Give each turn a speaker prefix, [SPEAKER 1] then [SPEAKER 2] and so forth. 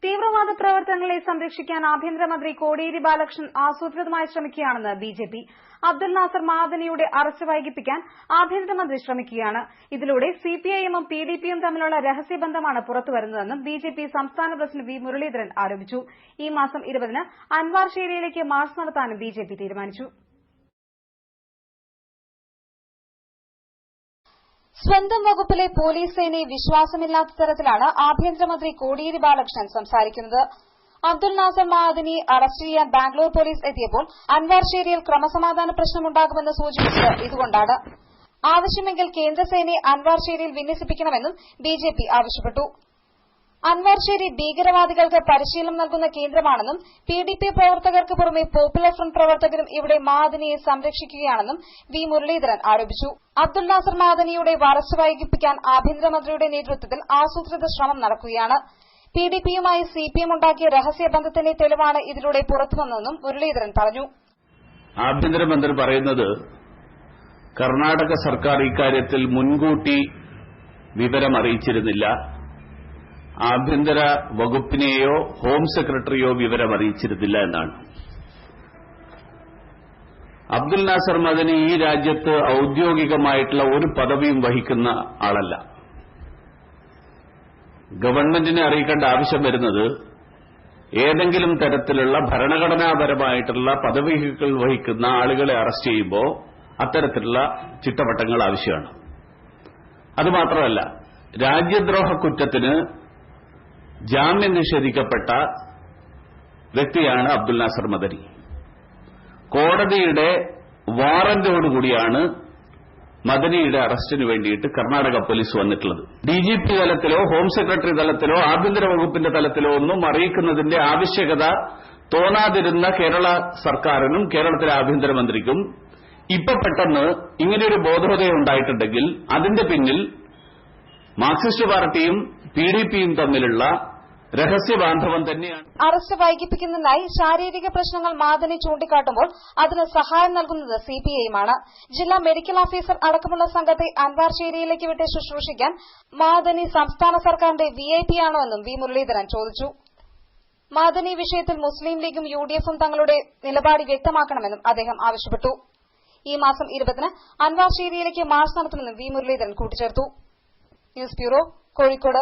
[SPEAKER 1] തീവ്രവാദ പ്രവർത്തനങ്ങളെ സംരക്ഷിക്കാൻ ആഭ്യന്തരമന്ത്രി കോടിയേരി ബാലകൃഷ്ണൻ ആസൂത്രിതമായി ശ്രമിക്കുകയാണെന്ന് ബിജെപി. അബ്ദുൽ നാസർ മാദനിയുടെ അറസ്റ്റ് വൈകിപ്പിക്കാൻ ആഭ്യന്തരമന്ത്രി ശ്രമിക്കുകയാണ്. ഇതിലൂടെ സിപിഐഎമ്മും പിഡിപിയും തമ്മിലുള്ള രഹസ്യബന്ധമാണ് പുറത്തുവരുന്നതെന്നും ബിജെപി സംസ്ഥാന പ്രസിഡന്റ് വി മുരളീധരൻ ആരോപിച്ചു. ഈ മാസം 20-ന് അൻവാർ ശേരിയിലേക്ക് മാർച്ച് നടത്താനും ബിജെപി തീരുമാനിച്ചു. സ്വന്തം വകുപ്പിലെ പോലീസ് സേനയെ വിശ്വാസമില്ലാത്ത തരത്തിലാണ് ആഭ്യന്തരമന്ത്രി കോടിയേരി ബാലകൃഷ്ണൻ സംസാരിക്കുന്നത്. അബ്ദുൽ നാസർ മാദനിയെ അറസ്റ്റ് ചെയ്യാൻ ബാംഗ്ലൂർ പോലീസ് എത്തിയപ്പോൾ അൻവാർ ശേരിയിൽ ക്രമസമാധാന പ്രശ്നമുണ്ടാകുമെന്ന് സൂചിപ്പിച്ചത് ഇതുകൊണ്ടാണ്. ആവശ്യമെങ്കിൽ കേന്ദ്രസേനയെ അൻവാർ ശേരിയിൽ വിന്യസിപ്പിക്കണമെന്നും ബിജെപി ആവശ്യപ്പെട്ടു. അൻവാർ ശേരി ഭീകരവാദികൾക്ക് പരിശീലനം നൽകുന്ന കേന്ദ്രമാണെന്നും പിഡിപി പ്രവർത്തകർക്ക് പുറമെ പോപ്പുലർ ഫ്രണ്ട് പ്രവർത്തകരും ഇവിടെ മാദനിയെ സംരക്ഷിക്കുകയാണെന്നും വി മുരളീധരൻ ആരോപിച്ചു. അബ്ദുൽ നാസർ മാദനിയുടെ അറസ്റ്റ് വൈകിപ്പിക്കാൻ ആഭ്യന്തരമന്ത്രിയുടെ നേതൃത്വത്തിൽ ആസൂത്രിത ശ്രമം നടക്കുകയാണ്. പിഡിപിയുമായി സിപിഎം ഉണ്ടാക്കിയ രഹസ്യബന്ധത്തിന്റെ തെളിവാണ് ഇതിലൂടെ പുറത്തുവന്നതെന്നും മുരളീധരൻ പറഞ്ഞു.
[SPEAKER 2] ആഭ്യന്തരമന്ത്രി പറയുന്നത് കർണാടക സർക്കാർ ഇക്കാര്യത്തിൽ മുൻകൂട്ടി വിവരം അറിയിച്ചിരുന്നില്ല, ആഭ്യന്തര വകുപ്പിനെയോ ഹോം സെക്രട്ടറിയോ വിവരം അറിയിച്ചിരുന്നില്ല എന്നാണ്. അബ്ദുൽ നാസർ മദനി ഈ രാജ്യത്ത് ഔദ്യോഗികമായിട്ടുള്ള ഒരു പദവിയും വഹിക്കുന്ന ആളല്ല. ഗവൺമെന്റിനെ അറിയിക്കേണ്ട ആവശ്യം വരുന്നത് ഏതെങ്കിലും തരത്തിലുള്ള ഭരണഘടനാപരമായിട്ടുള്ള പദവികൾ വഹിക്കുന്ന ആളുകളെ അറസ്റ്റ് ചെയ്യുമ്പോൾ അത്തരത്തിലുള്ള ചിട്ടവട്ടങ്ങൾ ആവശ്യമാണ്. അതുമാത്രമല്ല, രാജ്യദ്രോഹ കുറ്റത്തിന് ജാമ്യം നിഷേധിക്കപ്പെട്ട വ്യക്തിയാണ് അബ്ദുൽ നാസർ മദനി. കോടതിയുടെ വാറന്റോടുകൂടിയാണ് മദനിയുടെ അറസ്റ്റിന് വേണ്ടിയിട്ട് കർണാടക പോലീസ് വന്നിട്ടുള്ളത്. ഡിജിപി തലത്തിലോ ഹോം സെക്രട്ടറി തലത്തിലോ ആഭ്യന്തര വകുപ്പിന്റെ തലത്തിലോ ഒന്നും അറിയിക്കുന്നതിന്റെ ആവശ്യകത തോന്നാതിരുന്ന കേരള സർക്കാരിനും കേരളത്തിലെ ആഭ്യന്തരമന്ത്രിക്കും ഇപ്പൊ പെട്ടെന്ന് ഇങ്ങനെയൊരു ബോധോദയം ഉണ്ടായിട്ടുണ്ടെങ്കിൽ അതിന്റെ പിന്നിൽ മാർക്സിസ്റ്റ് പാർട്ടിയും പിഡിപിയും തമ്മിലുള്ള രഹസ്യബാന്ധവം തന്നെയാണ്.
[SPEAKER 1] അറസ്റ്റ് വൈകിപ്പിക്കുന്നതിനായി ശാരീരിക പ്രശ്നങ്ങൾ മാദനി ചൂണ്ടിക്കാട്ടുമ്പോൾ അതിന് സഹായം നൽകുന്നത് സിപിഐയുമാണ്. ജില്ലാ മെഡിക്കൽ ഓഫീസർ അടക്കമുള്ള സംഘത്തെ അൻവാർ ശേരിയിലേക്ക് വിട്ട് ശുശ്രൂഷിക്കാൻ മാദനി സംസ്ഥാന സർക്കാരിന്റെ വിഐപി ആണോ എന്നും വി മുരളീധരൻ ചോദിച്ചു. മാദനി വിഷയത്തിൽ മുസ്ലിം ലീഗും യുഡിഎഫും തങ്ങളുടെ നിലപാട് വ്യക്തമാക്കണമെന്നും അദ്ദേഹം ആവശ്യപ്പെട്ടു. ഈ മാസം 20-ന് അൻവാർ ശേരിയിലേക്ക് മാർച്ച് നടത്തുമെന്നും വി മുരളീധരൻ കൂട്ടിച്ചേർത്തു. News bureau, Kozhikode.